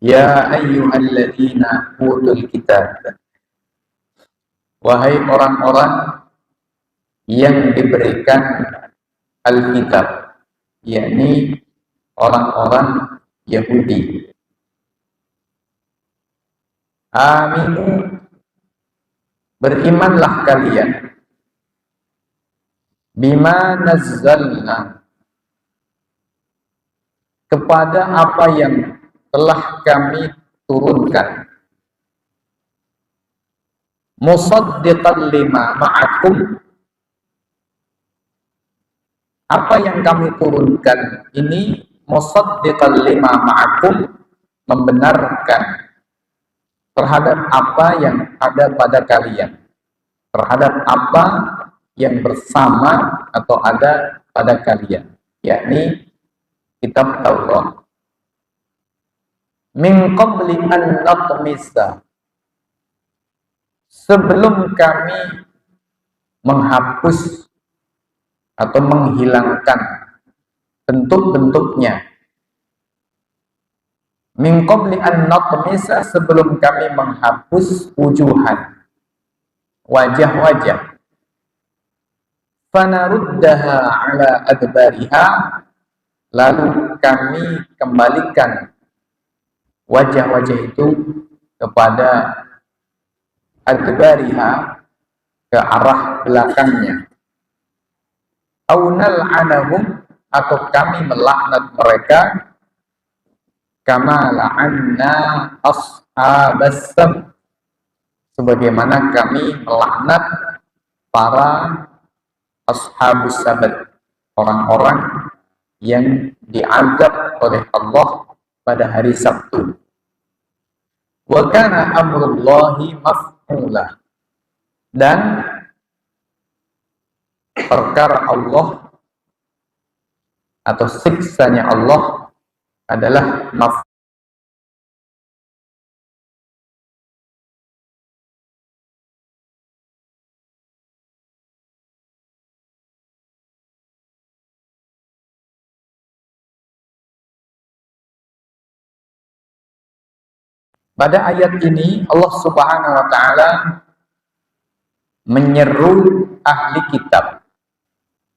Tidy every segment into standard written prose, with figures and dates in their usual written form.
Ya ayyuhalladzina utul kitab, wahai orang-orang yang diberikan Alkitab, yakni orang-orang Yahudi. Aminu, berimanlah kalian, bima nazzalna, kepada apa yang telah kami turunkan, musaddiqan lima ma'akum, apa yang kami turunkan ini musaddiqan lima ma'akum, membenarkan terhadap apa yang ada pada kalian, terhadap apa yang bersama atau ada pada kalian, yakni kitab Taurat. Min qabli an natmisa, sebelum kami menghapus atau menghilangkan bentuk-bentuknya. Min qabli an natmisa, sebelum kami menghapus wujuhan, wajah-wajah. Fanaruddaha ala adbariha, lalu kami kembalikan wajah-wajah itu kepada adbariha, ke arah belakangnya. Aunal anahum, atau kami melaknat mereka, kama la'anna ashabas sabt, sebagaimana kami melaknat para ashabus sabt, orang-orang yang diazab oleh Allah pada hari Sabtu. Wa kana amrullahi maf'ula, dan perkara Allah atau siksanya Allah adalah maf'ul. Pada ayat ini Allah Subhanahu wa taala menyeru ahli kitab,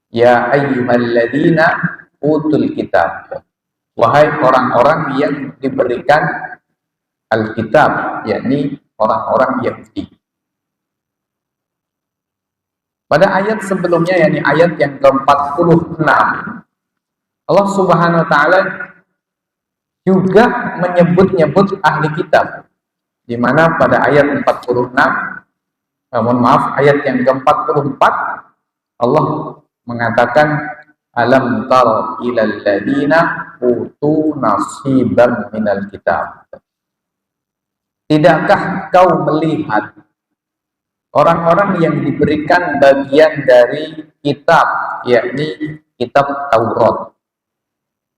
ya ayyuhalladzina utul kitab, wahai orang-orang yang diberikan Alkitab, yakni orang-orang Yahudi. Pada ayat sebelumnya, yakni ayat yang ke-46, Allah Subhanahu wa taala juga menyebut-nyebut ahli kitab, di mana pada ayat 46, ayat yang ke-44, Allah mengatakan, alam tara ilal ladina utu nasiban minal kitab. Tidakkah kau melihat orang-orang yang diberikan bagian dari kitab, yakni kitab Taurat.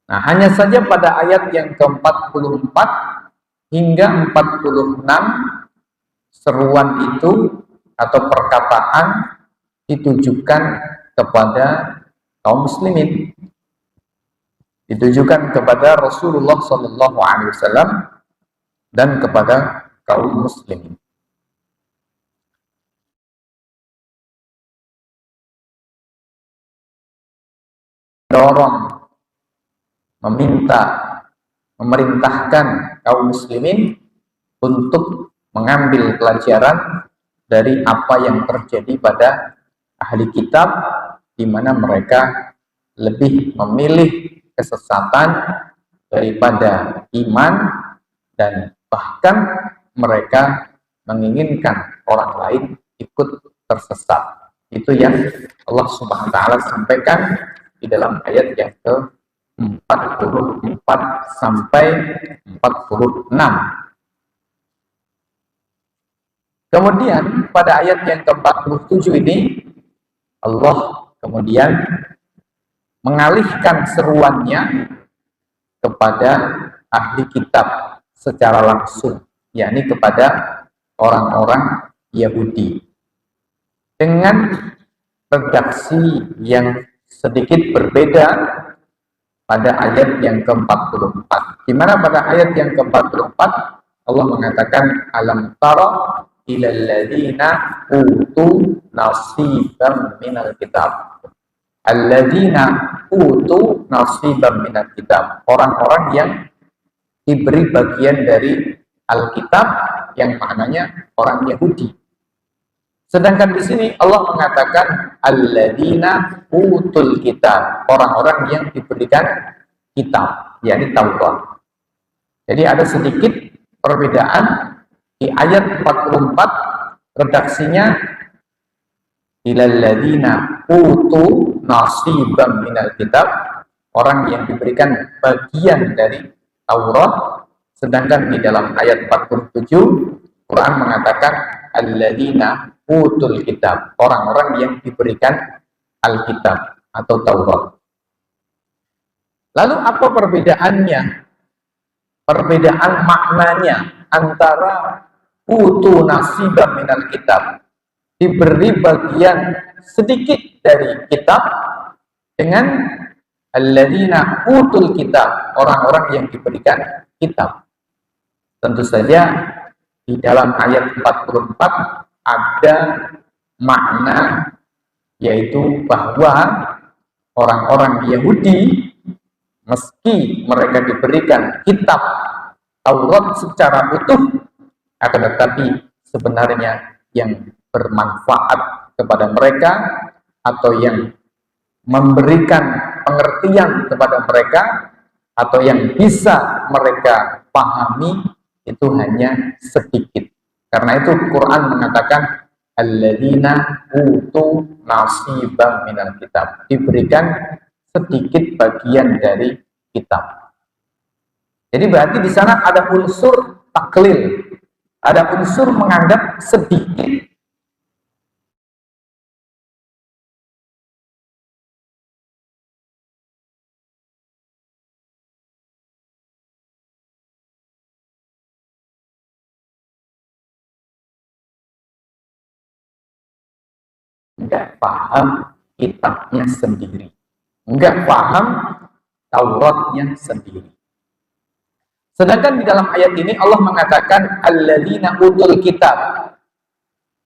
Nah, hanya saja pada ayat yang ke-44 hingga 46, seruan itu atau perkataan ditujukan kepada kaum muslimin, ditujukan kepada Rasulullah SAW dan kepada kaum muslimin. Dorong, meminta, memerintahkan kaum muslimin untuk mengambil pelajaran dari apa yang terjadi pada ahli kitab, di mana mereka lebih memilih kesesatan daripada iman, dan bahkan mereka menginginkan orang lain ikut tersesat. Itu yang Allah Subhanahu wa taala sampaikan di dalam ayat yang ke-44 sampai 46. Kemudian pada ayat yang ke-47 ini Allah kemudian mengalihkan seruannya kepada ahli kitab secara langsung, yakni kepada orang-orang Yahudi, dengan redaksi yang sedikit berbeda pada ayat yang ke-44. Di mana pada ayat yang ke-44 Allah mengatakan alam tara ilal ladzina utu nasiban minal kitab. Alladzina utu nasiban minal kitab. Orang-orang yang diberi bagian dari Alkitab yang maknanya orang Yahudi. Sedangkan di sini Allah mengatakan alladzina utul kitab, orang-orang yang diberikan kitab, yakni Taurat. Jadi ada sedikit perbedaan di ayat 44, redaksinya ilalladzina utu nasiban minal kitab, orang yang diberikan bagian dari Taurat. Sedangkan di dalam ayat 47 Quran mengatakan alladzina utul kitab, orang-orang yang diberikan Alkitab atau Taurat. Lalu apa perbedaannya? Perbedaan maknanya antara utu nasiban minal kitab, diberi bagian sedikit dari kitab, dengan alladzina utul kitab, orang-orang yang diberikan kitab. Tentu saja di dalam ayat 44 ada makna, yaitu bahwa orang-orang Yahudi meski mereka diberikan kitab Taurat secara utuh, akan tetapi sebenarnya yang bermanfaat kepada mereka atau yang memberikan pengertian kepada mereka atau yang bisa mereka pahami itu hanya sedikit. Karena itu Quran mengatakan alladzina utu nasiban minal kitab, diberikan sedikit bagian dari kitab. Jadi berarti di sana ada unsur taklil, ada unsur menganggap sedikit. Enggak paham kitabnya sendiri, enggak paham Tauratnya sendiri. Sedangkan di dalam ayat ini Allah mengatakan alladzina utul kitab,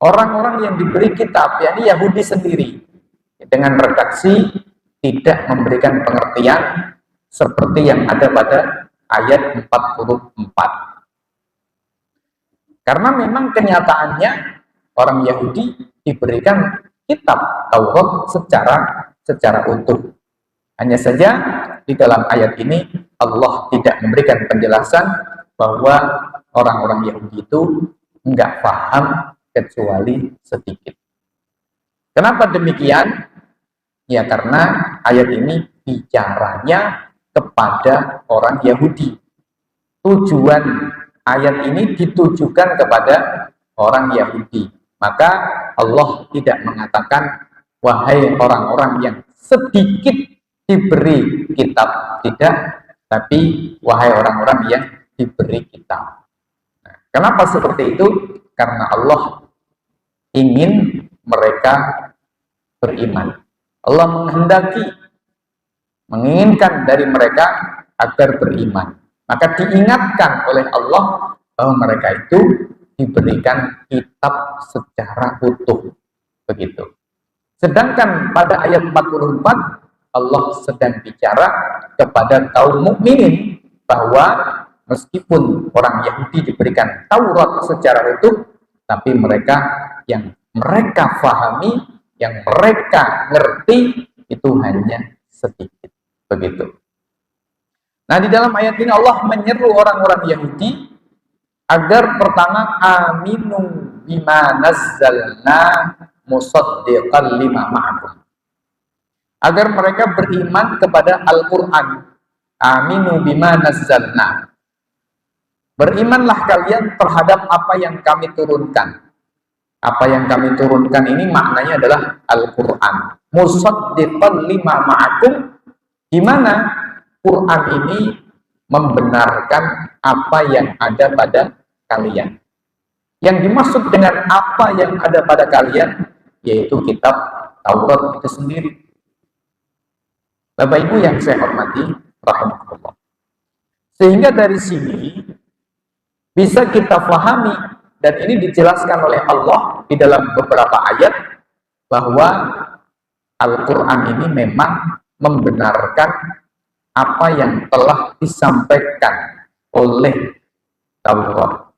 orang-orang yang diberi kitab, yakni Yahudi sendiri, dengan redaksi tidak memberikan pengertian seperti yang ada pada ayat 44. Karena memang kenyataannya orang Yahudi diberikan kitab Taurat secara utuh. Hanya saja di dalam ayat ini Allah tidak memberikan penjelasan bahwa orang-orang Yahudi itu enggak paham kecuali sedikit. Kenapa demikian? Ya karena ayat ini bicaranya kepada orang Yahudi. Tujuan ayat ini ditujukan kepada orang Yahudi. Maka Allah tidak mengatakan wahai orang-orang yang sedikit diberi kitab, tidak, tapi wahai orang-orang yang diberi kitab. Nah, kenapa seperti itu? Karena Allah ingin mereka beriman. Allah menghendaki, menginginkan dari mereka agar beriman. Maka diingatkan oleh Allah bahwa mereka itu diberikan kitab secara utuh. Begitu. Sedangkan pada ayat 44 Allah sedang bicara kepada kaum mukminin bahwa meskipun orang Yahudi diberikan Taurat secara utuh, tapi mereka yang mereka pahami, yang mereka ngerti itu hanya sedikit. Begitu. Nah, di dalam ayat ini Allah menyeru orang-orang Yahudi agar pertama aminu bima nazzalna musaddiqan lima ma'akum. Agar mereka beriman kepada Al-Qur'an. Aminu bima nazzalna. Berimanlah kalian terhadap apa yang kami turunkan. Apa yang kami turunkan ini maknanya adalah Al-Qur'an. Musaddiqan lima ma'akum, di mana Quran ini membenarkan apa yang ada pada kalian. Yang dimaksud dengan apa yang ada pada kalian yaitu kitab Taurat itu sendiri. Bapak Ibu yang saya hormati, rahimahullah. Sehingga dari sini bisa kita pahami, dan ini dijelaskan oleh Allah di dalam beberapa ayat, bahwa Al-Quran ini memang membenarkan apa yang telah disampaikan oleh Taurat.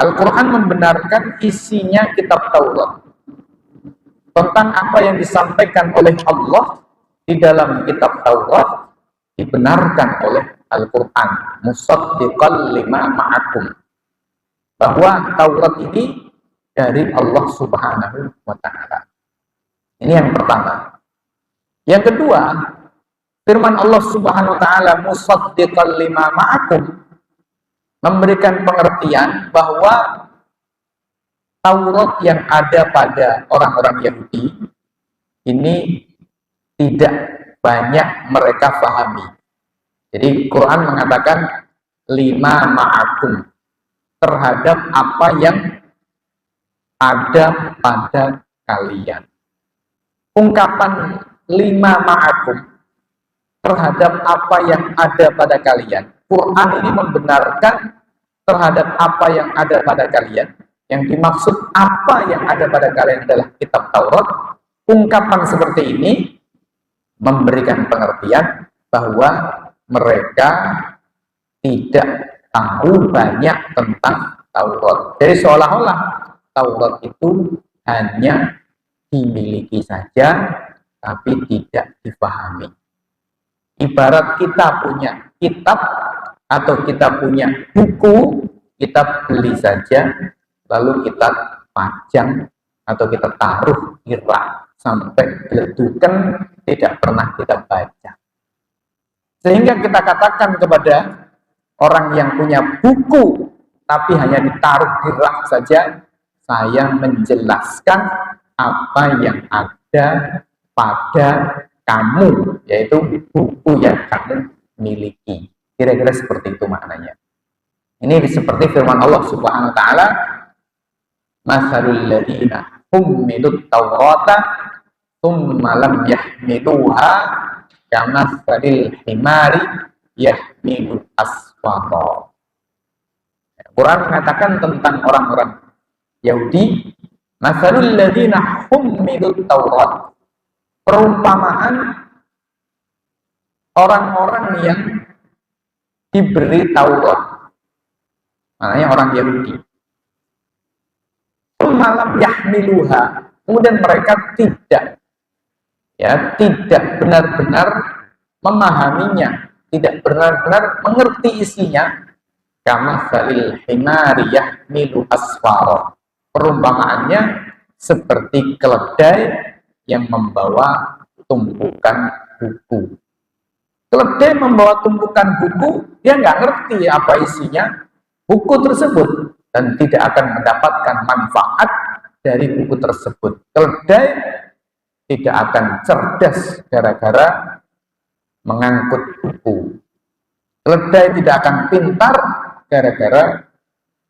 Al-Quran membenarkan isinya kitab Taurat, tentang apa yang disampaikan oleh Allah di dalam kitab Taurat dibenarkan oleh Al-Quran. Musaddiqan lima ma'akum, bahwa Taurat ini dari Allah Subhanahu wa Ta'ala. Ini yang pertama. Yang kedua, firman Allah Subhanahu wa Ta'ala musaddiqan lima ma'akum memberikan pengertian bahwa Taurat yang ada pada orang-orang Yahudi ini tidak banyak mereka pahami. Jadi Quran mengatakan lima ma'akum, terhadap apa yang ada pada kalian. Ungkapan lima ma'akum, terhadap apa yang ada pada kalian, Quran ini membenarkan terhadap apa yang ada pada kalian. Yang dimaksud apa yang ada pada kalian adalah kitab Taurat. Ungkapan seperti ini memberikan pengertian bahwa mereka tidak tahu banyak tentang Taurat. Jadi seolah-olah Taurat itu hanya dimiliki saja, tapi tidak dipahami. Ibarat kita punya kitab atau kita punya buku, kita beli saja, lalu kita pajang atau kita taruh di rak sampai geledukan, tidak pernah kita baca. Sehingga kita katakan kepada orang yang punya buku tapi hanya ditaruh di rak saja, saya menjelaskan apa yang ada pada kamu, yaitu buku yang kamu miliki. Kira-kira seperti itu maknanya. Ini seperti firman Allah Subhanahu wa Ta'ala, masalul ladzina hummilut tawrata tsumma lam yahmiluha kamatsalil himari yahmilu asfara. Quran mengatakan tentang orang-orang Yahudi, masalul ladzina hummilut tawrat, perumpamaan orang-orang yang diberi Taurat, maknanya orang Yahudi, malam yahmiluha, kemudian mereka tidak benar-benar memahaminya, tidak benar-benar mengerti isinya. Kamatsalil himari yahmilu asfara, perumpamaannya seperti keledai yang membawa tumpukan buku. Keledai membawa tumpukan buku, dia nggak ngerti apa isinya buku tersebut dan tidak akan mendapatkan manfaat dari buku tersebut. Keledai tidak akan cerdas gara-gara mengangkut buku. Keledai tidak akan pintar gara-gara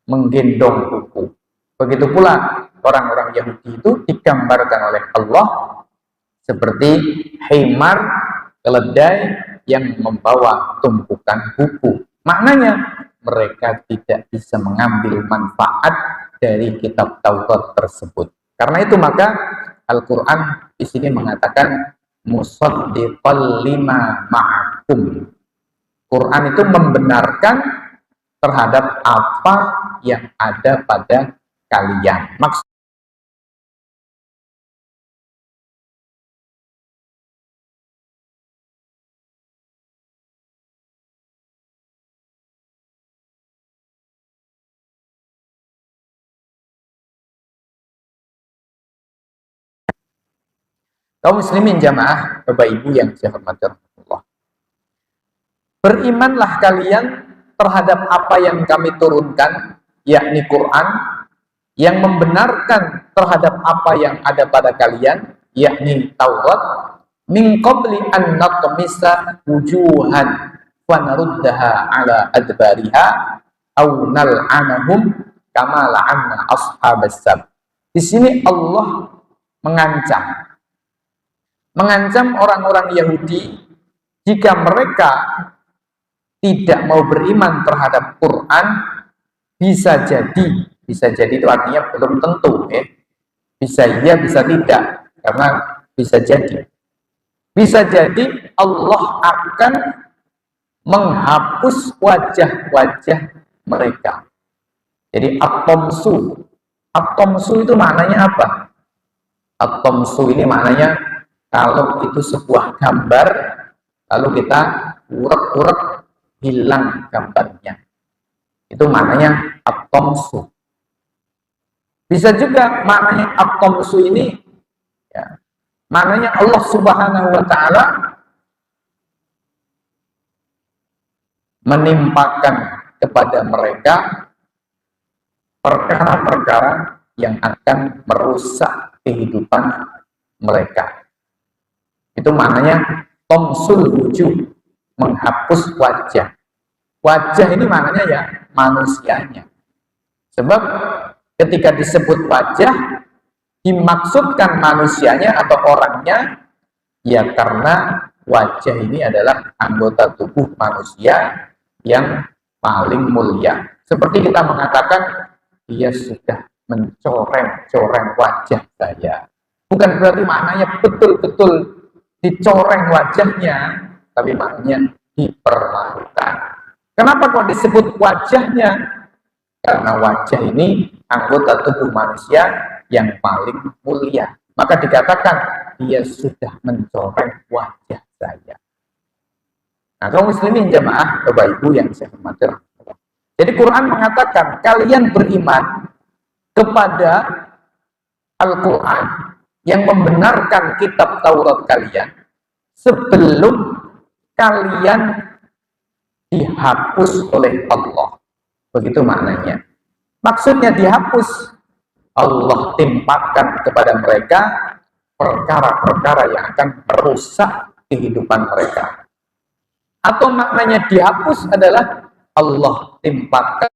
menggendong buku. Begitu pula orang-orang Yahudi itu digambarkan oleh Allah seperti himar, keledai yang membawa tumpukan buku. Maknanya mereka tidak bisa mengambil manfaat dari kitab Taurat tersebut. Karena itu maka Al-Quran di sini mengatakan musaddiqal lima ma'akum. Quran itu membenarkan terhadap apa yang ada pada kalian. Maksud kaum muslimin jamaah, Bapak Ibu yang saya hormati Allah. Berimanlah kalian terhadap apa yang kami turunkan, yakni Quran, yang membenarkan terhadap apa yang ada pada kalian, yakni Taurat, min qabli an natmisa wujuhan wa naruddaha ala adbariha aw nal'anahum kama la'anna ashabas sab. Di sini Allah mengancam orang-orang Yahudi jika mereka tidak mau beriman terhadap Quran, bisa jadi itu artinya belum tentu, ya. Bisa iya, bisa tidak, karena bisa jadi. Bisa jadi Allah akan menghapus wajah-wajah mereka. Jadi at-tamsu itu maknanya apa? At-tamsu ini maknanya kalau itu sebuah gambar, lalu kita urek-urek hilang gambarnya. Itu maknanya at-tamsu. Bisa juga maknanya at-tamsu ini, ya, maknanya Allah Subhanahu wa Ta'ala menimpakan kepada mereka perkara-perkara yang akan merusak kehidupan mereka. Itu maknanya tamsul wujuh, menghapus wajah. Wajah ini maknanya ya manusianya. Sebab ketika disebut wajah, dimaksudkan manusianya atau orangnya, ya karena wajah ini adalah anggota tubuh manusia yang paling mulia. Seperti kita mengatakan, dia sudah mencoreng-coreng wajah saya. Bukan berarti maknanya betul-betul dicoreng wajahnya, tapi maknanya dipermalukan. Kenapa kok disebut wajahnya? Karena wajah ini anggota tubuh manusia yang paling mulia. Maka dikatakan dia sudah mencoreng wajah saya. Nah, kaum muslimin jamaah, Bapak Ibu yang saya hormati. Jadi Quran mengatakan kalian beriman kepada Al-Quran yang membenarkan kitab Taurat kalian sebelum kalian dihapus oleh Allah. Begitu maknanya. Maksudnya dihapus, Allah timpakan kepada mereka perkara-perkara yang akan merusak kehidupan mereka. Atau maknanya dihapus adalah Allah timpakan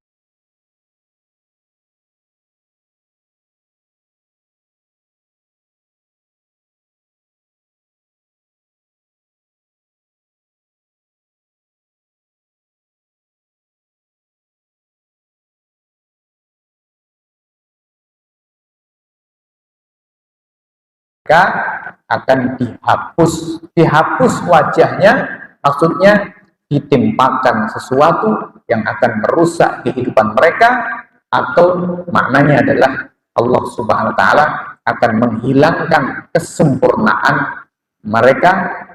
mereka akan dihapus wajahnya, maksudnya ditimpakan sesuatu yang akan merusak kehidupan mereka, atau maknanya adalah Allah Subhanahu wa Ta'ala akan menghilangkan kesempurnaan mereka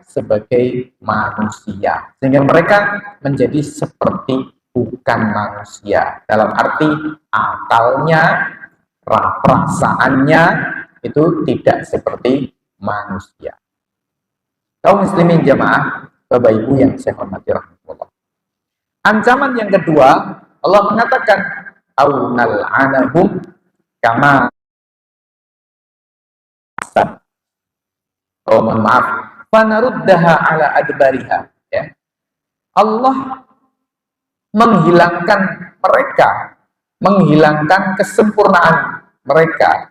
sebagai manusia, sehingga mereka menjadi seperti bukan manusia, dalam arti akalnya, perasaannya itu tidak seperti manusia. Kaum muslimin jamaah, Bapak Ibu yang saya hormati rahmatullah. Ancaman yang kedua, Allah mengatakan aunal anahum kama mohon maaf, fanaruddaha ala adbariha, ya. Allah menghilangkan mereka, menghilangkan kesempurnaan mereka.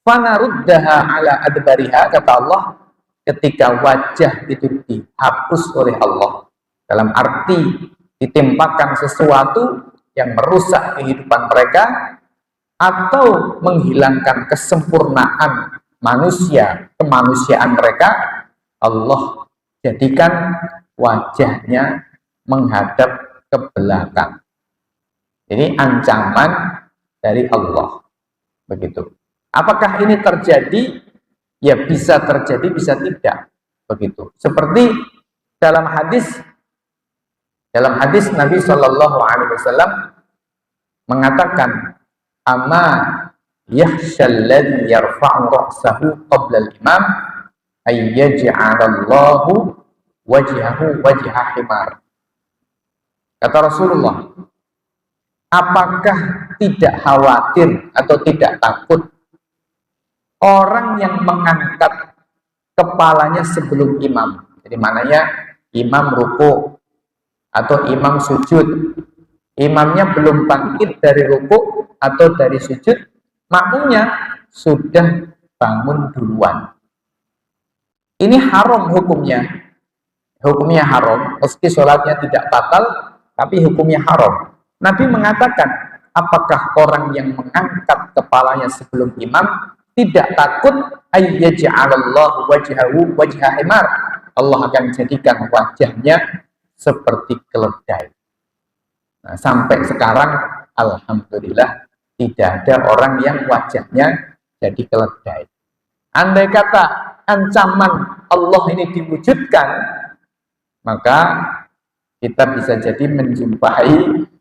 Fanaruddaha ala adbariha, kata Allah, ketika wajah itu dihapus oleh Allah, dalam arti ditimpakan sesuatu yang merusak kehidupan mereka atau menghilangkan kesempurnaan manusia, kemanusiaan mereka, Allah jadikan wajahnya menghadap ke belakang. Ini ancaman dari Allah. Begitu. Apakah ini terjadi? Ya bisa terjadi, bisa tidak. Begitu. Seperti dalam hadis Nabi Shallallahu Alaihi Wasallam mengatakan, "Ama yakhshalladzi yarfa'u ra'sahu qabla al-imam ay yaj'alallahu wajhahu wajha himar." Kata Rasulullah, apakah tidak khawatir atau tidak takut orang yang mengangkat kepalanya sebelum imam? Jadi maknanya imam ruku atau imam sujud, imamnya belum bangkit dari ruku atau dari sujud, makmumnya sudah bangun duluan. Ini haram hukumnya. hukumnya haram, meski sholatnya tidak batal, tapi hukumnya haram. Nabi mengatakan, apakah orang yang mengangkat kepalanya sebelum imam tidak takut ayyaj'alallahu wajhahu wajha himar? Allah akan jadikan wajahnya seperti keledai. Nah, sampai sekarang alhamdulillah tidak ada orang yang wajahnya jadi keledai. Andai kata ancaman Allah ini diwujudkan, maka kita bisa jadi menjumpai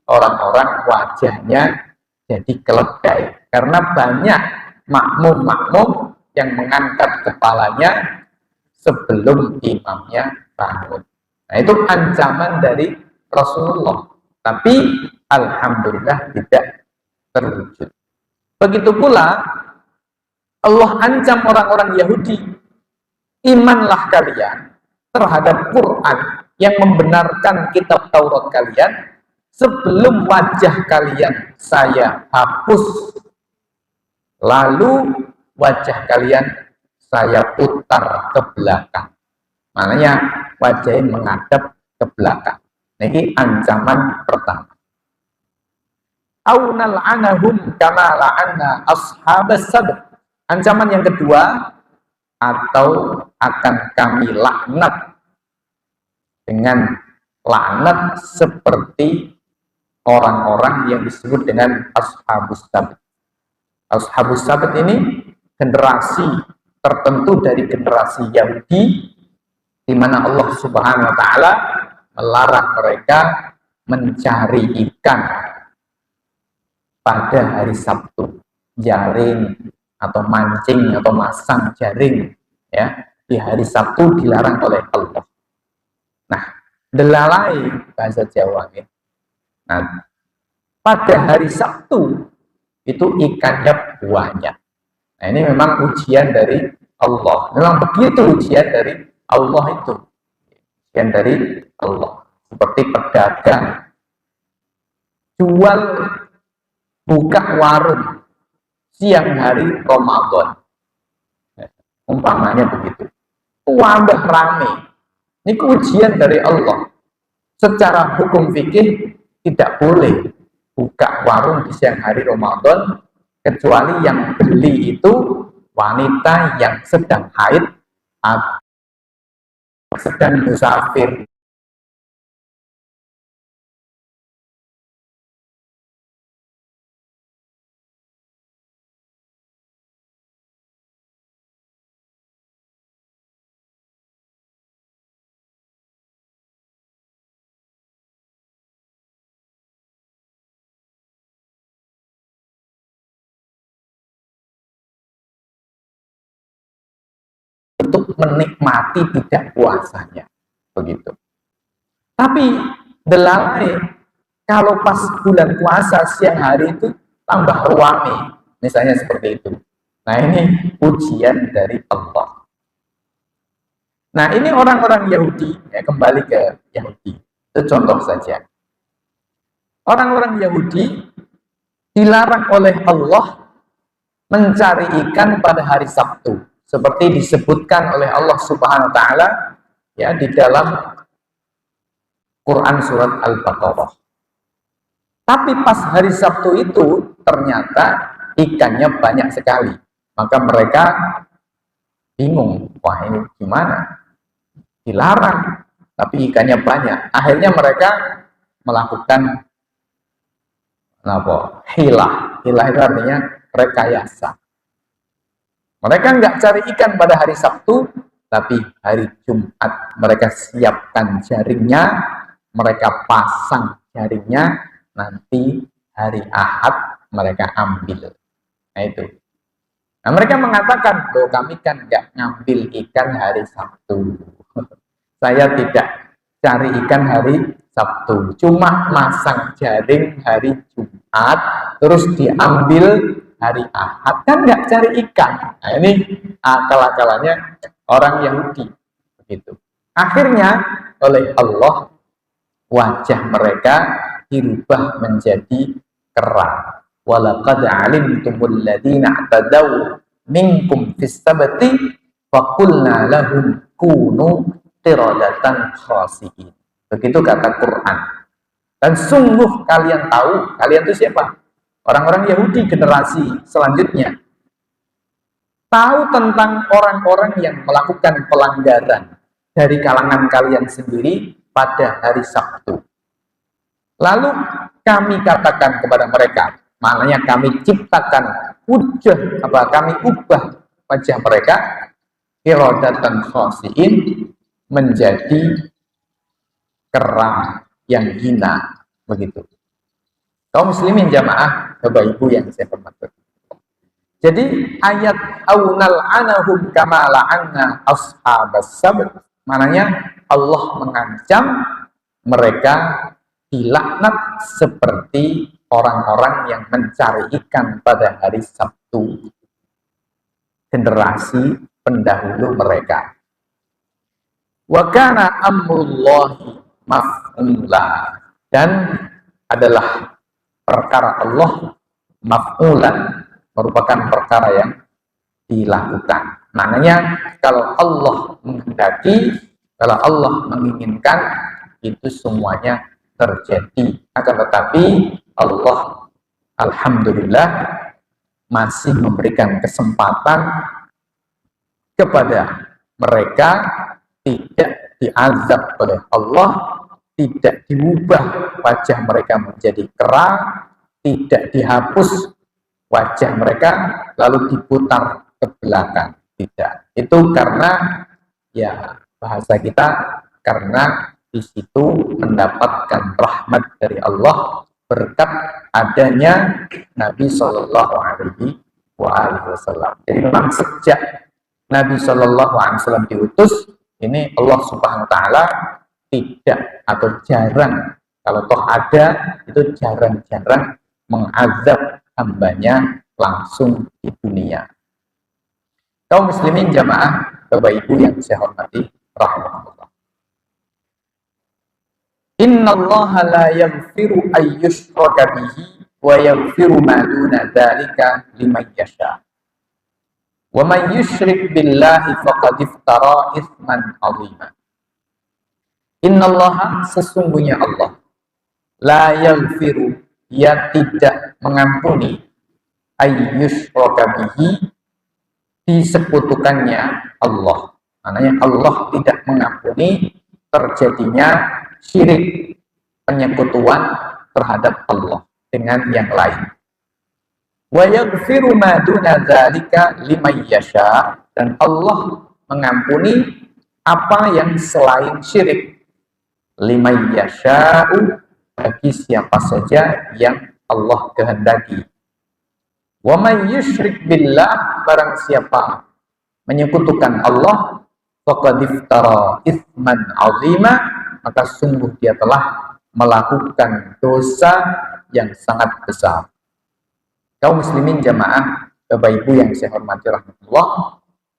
orang-orang wajahnya jadi keledai. Karena banyak makmum-makmum yang mengangkat kepalanya sebelum imamnya bangun. Nah, itu ancaman dari Rasulullah. Tapi alhamdulillah tidak terwujud. Begitu pula Allah ancam orang-orang Yahudi, imanlah kalian terhadap Quran yang membenarkan kitab Taurat kalian sebelum wajah kalian saya hapus, lalu wajah kalian saya putar ke belakang. Maknanya wajahnya menghadap ke belakang. Nah, ini ancaman pertama. Au nal'anahum kama la'anna ashabas sabt. Ancaman yang kedua, atau akan kami laknat dengan laknat seperti orang-orang yang disebut dengan ashabus sabt. Ashabus sabt ini generasi tertentu dari generasi Yahudi, di mana Allah Subhanahu wa taala melarang mereka mencari ikan pada hari Sabtu, jaring atau mancing atau masang jaring ya di hari Sabtu dilarang oleh Allah. Nah, delalai bahasa Jawa ya. Nah, pada hari Sabtu itu ikannya banyak. Nah, ini memang ujian dari Allah. Memang begitu ujian dari Allah itu. Ujian dari Allah. Seperti pedagang jual buka warung siang hari Ramadan. Umpamanya begitu. Wabah rame. Ini ujian dari Allah. Secara hukum fikih tidak boleh buka warung di siang hari Ramadan kecuali yang beli itu wanita yang sedang haid atau sedang musafir. Untuk menikmati tidak puasanya, begitu. Tapi delalai kalau pas bulan puasa siang hari itu tambah ruame, misalnya seperti itu. Nah, ini ujian dari Allah. Nah, ini orang-orang Yahudi, ya, kembali ke Yahudi, itu contoh saja. Orang-orang Yahudi dilarang oleh Allah mencari ikan pada hari Sabtu, seperti disebutkan oleh Allah Subhanahu wa taala ya di dalam Quran surat Al-Baqarah. Tapi pas hari Sabtu itu ternyata ikannya banyak sekali. Maka mereka bingung, wah ini gimana? Dilarang, tapi ikannya banyak. Akhirnya mereka melakukan hilah. Hilah itu artinya rekayasa. Mereka nggak cari ikan pada hari Sabtu, tapi hari Jumat mereka siapkan jaringnya, mereka pasang jaringnya, nanti hari Ahad mereka ambil. Nah itu. Nah mereka mengatakan, loh kami kan nggak ngambil ikan hari Sabtu. Saya tidak cari ikan hari Sabtu, cuma masang jaring hari Jumat, terus diambil hari Ahad, kan nggak cari ikan. Nah ini akal-akalannya orang Yahudi begitu. Akhirnya oleh Allah wajah mereka dirubah menjadi kera. Walaqad alimtumul ladzina i'tadaw minkum fis sabti faqulna lahum kunu qiradatan khasiin. Begitu kata Quran. Dan sungguh kalian tahu, kalian itu siapa? Orang-orang Yahudi generasi selanjutnya. Tahu tentang orang-orang yang melakukan pelanggaran dari kalangan kalian sendiri pada hari Sabtu. Lalu kami katakan kepada mereka, maknanya kami ciptakan kami ubah wajah mereka qiradatan khasiin menjadi kera yang hina, begitu. Kaum muslimin jamaah, Bapak Ibu yang saya hormati. Jadi ayat aunal anahum kama la'anna ashabas sabt, maknanya Allah mengancam mereka dilaknat seperti orang-orang yang mencari ikan pada hari Sabtu, generasi pendahulu mereka. Wa kana amrullahi maf'ula, dan adalah perkara Allah maf'ulan, merupakan perkara yang dilakukan. Maknanya kalau Allah menghendaki, kalau Allah menginginkan, itu semuanya terjadi. Akan tetapi Allah alhamdulillah masih memberikan kesempatan kepada mereka, tidak diazab oleh Allah, tidak diubah wajah mereka menjadi kera, tidak dihapus wajah mereka lalu diputar ke belakang, tidak. Itu karena ya bahasa kita, karena di situ mendapatkan rahmat dari Allah berkat adanya Nabi Shallallahu Alaihi Wasallam. Jadi memang sejak Nabi Shallallahu Alaihi Wasallam diutus, ini Allah Subhanahu Wa Taala tidak atau jarang, kalau toh ada itu jarang-jarang mengazab hambanya langsung di dunia. Kaum muslimin jamaah, Bapak Ibu yang saya hormati rahmatullah. Innallaha la yaghfiru ay yushraka bihi wa yaghfiru ma duna dzalika liman yasha. Wa man yusyrik billahi faqad iftara itsman 'azima. Innallaha, sesungguhnya Allah, la yaghfiru, ia tidak mengampuni, ayyushraka bihi, disekutukannya Allah. Maknanya Allah tidak mengampuni terjadinya syirik, penyekutuan terhadap Allah dengan yang lain. Wa yaghfiru ma duna dzalika liman yasha, dan Allah mengampuni apa yang selain syirik, liman yasha'u, bagi siapa saja yang Allah kehendaki. Wa may yusyrik billah, barang siapa menyekutukan Allah, faqad iftara itsman 'azima, maka sungguh dia telah melakukan dosa yang sangat besar. Kaum muslimin jamaah, Bapak Ibu yang saya hormati rahmatullah,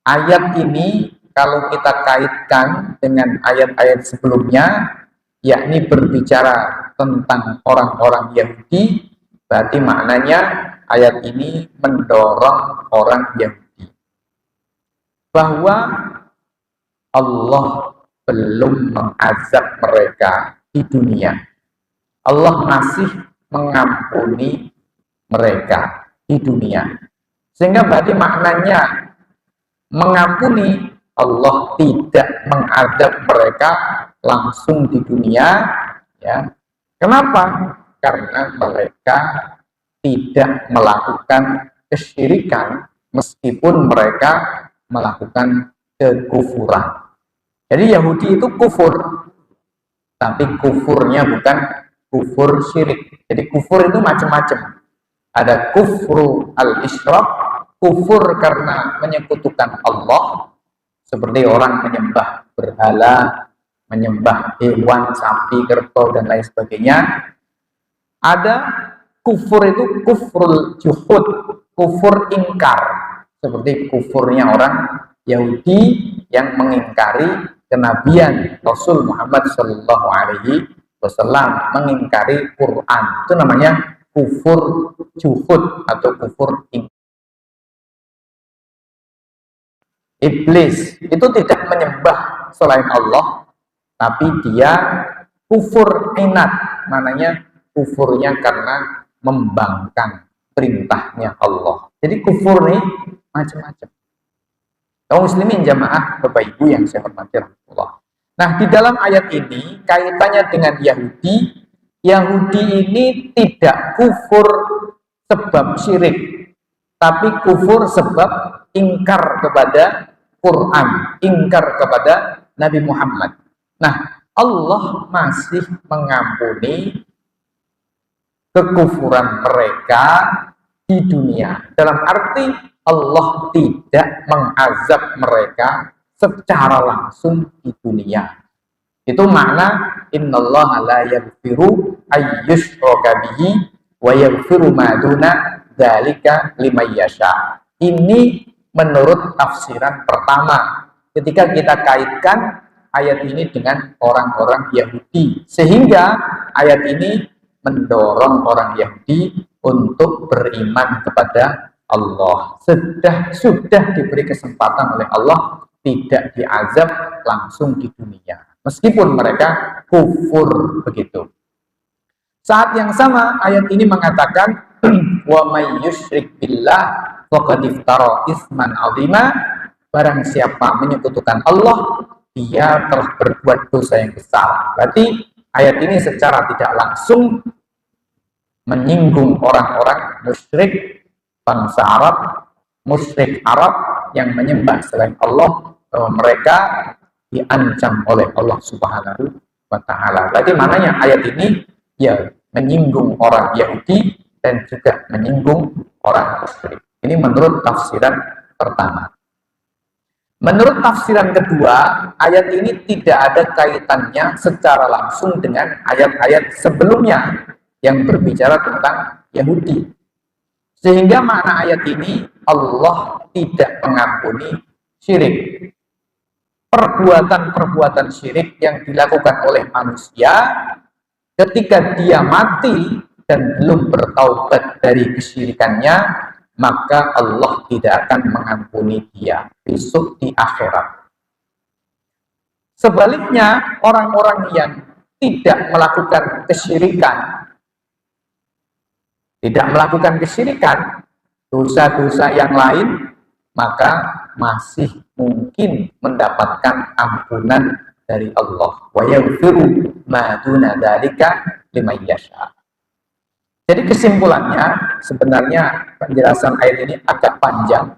ayat ini kalau kita kaitkan dengan ayat-ayat sebelumnya, yakni berbicara tentang orang-orang Yahudi, berarti maknanya ayat ini mendorong orang Yahudi bahwa Allah belum mengazab mereka di dunia. Allah masih mengampuni mereka di dunia. Sehingga berarti maknanya mengampuni, Allah tidak mengazab mereka langsung di dunia, ya. Kenapa? Karena mereka tidak melakukan kesyirikan meskipun mereka melakukan kekufuran. Jadi Yahudi itu kufur, tapi kufurnya bukan kufur syirik. Jadi kufur itu macam-macam. Ada kufru al-isyraq, kufur karena menyekutukan Allah, seperti orang menyembah berhala, menyembah hewan, sapi, kerbau, dan lain sebagainya. Ada kufur itu kufrul juhud, kufur ingkar, seperti kufurnya orang Yahudi yang mengingkari kenabian Rasul Muhammad Shallallahu Alaihi Wasallam, mengingkari Quran. Itu namanya kufur juhud atau kufur ingkar. Iblis itu tidak menyembah selain Allah, tapi dia kufur inat, maknanya kufurnya karena membangkang perintahnya Allah. Jadi kufur nih macam-macam. Kaum muslimin jamaah Bapak Ibu yang saya hormati Allah. Nah, di dalam ayat ini kaitannya dengan Yahudi. Yahudi ini tidak kufur sebab syirik, tapi kufur sebab ingkar kepada Quran, ingkar kepada Nabi Muhammad. Nah, Allah masih mengampuni kekufuran mereka di dunia. Dalam arti Allah tidak mengazab mereka secara langsung di dunia. Itu makna innallaha la yaghfiru ayyushraka bihi wa yaghfiru ma duna dzalika liman yasha. Ini menurut tafsiran pertama ketika kita kaitkan ayat ini dengan orang-orang Yahudi, sehingga ayat ini mendorong orang Yahudi untuk beriman kepada Allah. Sudah diberi kesempatan oleh Allah tidak diazab langsung di dunia, meskipun mereka kufur begitu. Saat yang sama ayat ini mengatakan wa may yusyrik billah faqad iftara isman 'azima, barang siapa menyekutukan Allah dia telah berbuat dosa yang besar. Berarti ayat ini secara tidak langsung menyinggung orang-orang musyrik bangsa Arab, musyrik Arab yang menyembah selain Allah, bahwa mereka diancam oleh Allah Subhanahu wa Ta'ala. Berarti maknanya ayat ini ya menyinggung orang Yahudi dan juga menyinggung orang musyrik. Ini menurut tafsiran pertama. Menurut tafsiran kedua, ayat ini tidak ada kaitannya secara langsung dengan ayat-ayat sebelumnya yang berbicara tentang Yahudi. Sehingga makna ayat ini Allah tidak mengampuni syirik. Perbuatan-perbuatan syirik yang dilakukan oleh manusia ketika dia mati dan belum bertaubat dari kesyirikannya, maka Allah tidak akan mengampuni dia besok di akhirat. Sebaliknya, orang-orang yang tidak melakukan kesyirikan, dosa-dosa yang lain, maka masih mungkin mendapatkan ampunan dari Allah. Wa yaghfiru ma duna dzalika liman yasha. Jadi kesimpulannya, sebenarnya penjelasan ayat ini agak panjang,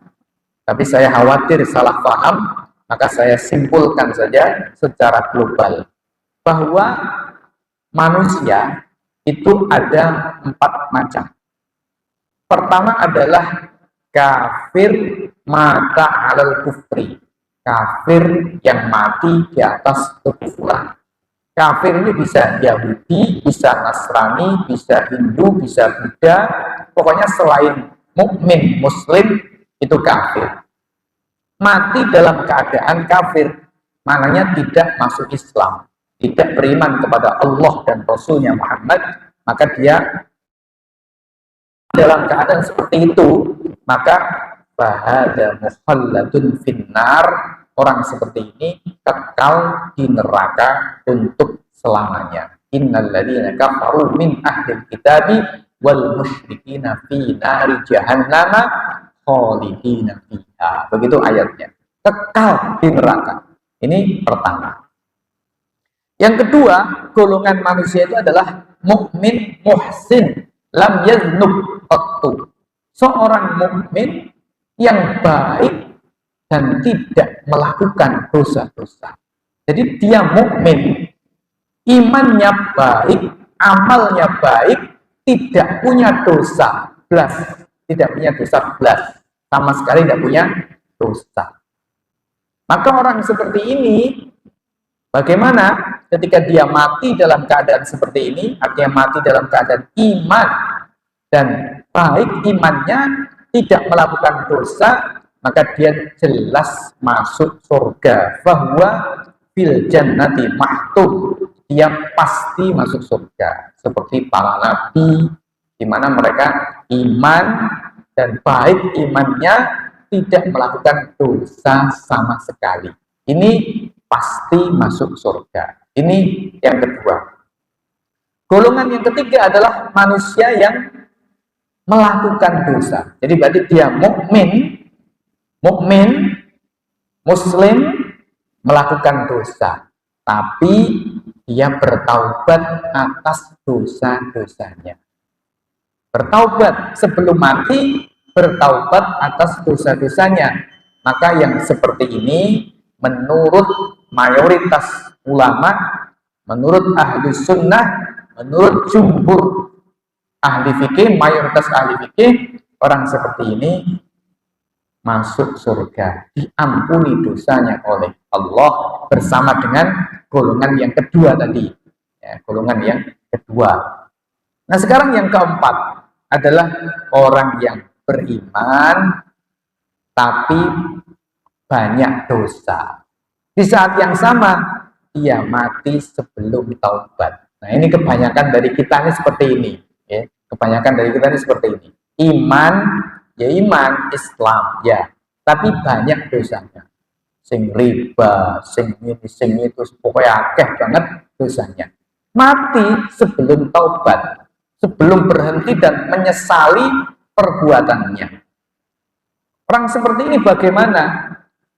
tapi saya khawatir salah paham, maka saya simpulkan saja secara global bahwa manusia itu ada 4 macam. Pertama adalah kafir mata alal kufri, kafir yang mati di atas kekufuran. Kafir ini bisa Yahudi, bisa Nasrani, bisa Hindu, bisa Buddha, pokoknya selain mukmin Muslim itu kafir. Mati dalam keadaan kafir, maknanya tidak masuk Islam, tidak beriman kepada Allah dan Rasulnya Muhammad, maka dia dalam keadaan seperti itu, maka bahada mukhalladun finnar, orang seperti ini kekal di neraka untuk selamanya. Innal ladzina kafaru min ahlil kitabi wal musyrikina fi nari jahannam khalidina fiha. Begitu ayatnya. Kekal di neraka. Ini pertama. Yang kedua, golongan manusia itu adalah mukmin muhsin lam yaznub qattu. Seorang mukmin yang baik dan tidak melakukan dosa-dosa. Jadi dia mukmin, imannya baik, amalnya baik, tidak punya dosa belas, tidak punya dosa belas, sama sekali tidak punya dosa. Maka orang seperti ini, bagaimana ketika dia mati dalam keadaan seperti ini, artinya mati dalam keadaan iman dan baik imannya, tidak melakukan dosa, maka dia jelas masuk surga. Bahwa fil jannati mahtub, dia pasti masuk surga. Seperti para nabi, di mana mereka iman dan baik imannya, tidak melakukan dosa sama sekali. Ini pasti masuk surga. Ini yang kedua. Golongan yang ketiga adalah manusia yang melakukan dosa. Jadi berarti dia mukmin, muslim, melakukan dosa, tapi dia bertaubat atas dosa-dosanya. Bertaubat sebelum mati, bertaubat atas dosa-dosanya. Maka yang seperti ini menurut mayoritas ulama, menurut ahli sunnah, menurut jumhur ahli fikih, mayoritas ahli fikih, orang seperti ini masuk surga, diampuni dosanya oleh Allah bersama dengan golongan yang kedua tadi, ya, golongan yang kedua. Nah sekarang yang keempat adalah orang yang beriman tapi banyak dosa. Di saat yang sama ia mati sebelum taubat. Nah ini kebanyakan dari kita ini seperti ini, ya. Kebanyakan dari kita ini seperti ini. Iman, ya iman, Islam, ya. Tapi banyak dosanya. Sing riba, sing ini, sing itu, pokoknya akeh banget dosanya. Mati sebelum taubat, sebelum berhenti dan menyesali perbuatannya. Orang seperti ini bagaimana?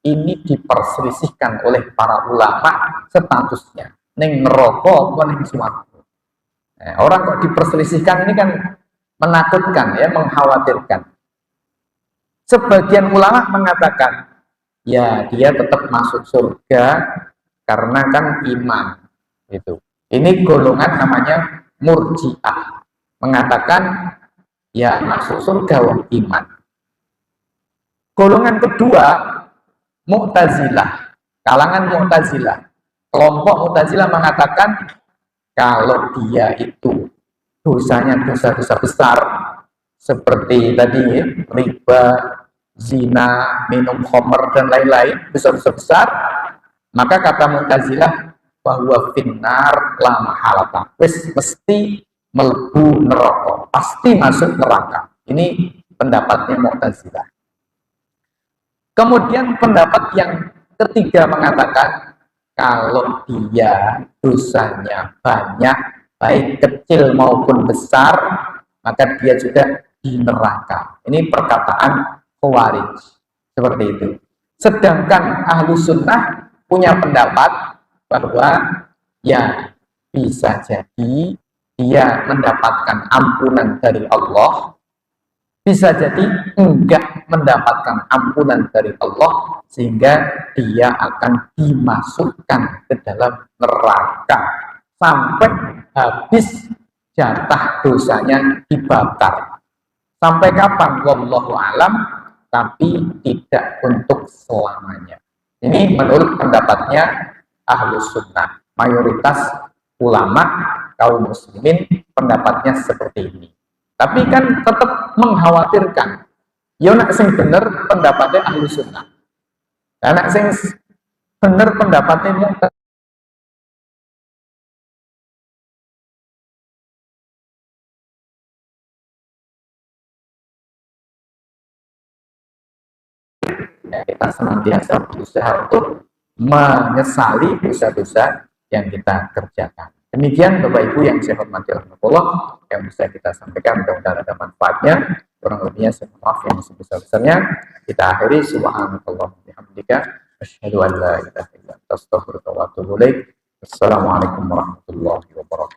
Ini diperselisihkan oleh para ulama statusnya. Ning neraka apa ning swarga. Orang kok diperselisihkan ini kan menakutkan, ya, mengkhawatirkan. Sebagian ulama mengatakan, ya dia tetap masuk surga karena kan iman. Gitu. Ini golongan namanya murji'ah. Mengatakan, ya masuk surga wong iman. Golongan kedua, Mu'tazilah. Kalangan Mu'tazilah. Kelompok Mu'tazilah mengatakan, kalau dia itu dosanya dosa-dosa besar seperti tadi ya, riba, zina, minum khamr dan lain-lain, dosa-dosa besar, maka kata Mu'tazilah bahwa finnar la mahalata, mesti melebu neraka, pasti masuk neraka. Ini pendapatnya Mu'tazilah. Kemudian pendapat yang ketiga mengatakan kalau dia dosanya banyak, baik kecil maupun besar, maka dia juga di neraka. Ini perkataan Khawarij. Seperti itu. Sedangkan ahlu sunnah punya pendapat bahwa ya bisa jadi dia mendapatkan ampunan dari Allah, bisa jadi enggak mendapatkan ampunan dari Allah, sehingga dia akan dimasukkan ke dalam neraka sampai habis jatah dosanya dibakar. Sampai kapan? Wallahu alam, tapi tidak untuk selamanya. Ini menurut pendapatnya Ahlus Sunnah. Mayoritas ulama kaum muslimin pendapatnya seperti ini. Tapi kan tetap mengkhawatirkan. Ya nak sing bener pendapatnya ahli sunnah. Nak sing bener pendapatnya Mu'tazilah. Ya, kita senantiasa berusaha untuk menyesali dosa-dosa yang kita kerjakan. Demikian Bapak Ibu yang saya hormati Allah, yang bisa kita sampaikan, mudah-mudahan ada manfaatnya. Kurang lebihnya saya maaf yang sebesar-besarnya. Kita akhiri subhanallah bihamdika asyhadu an la ilaha illa anta astaghfiruka wa atubu ilaik. Assalamualaikum warahmatullahi wabarakatuh.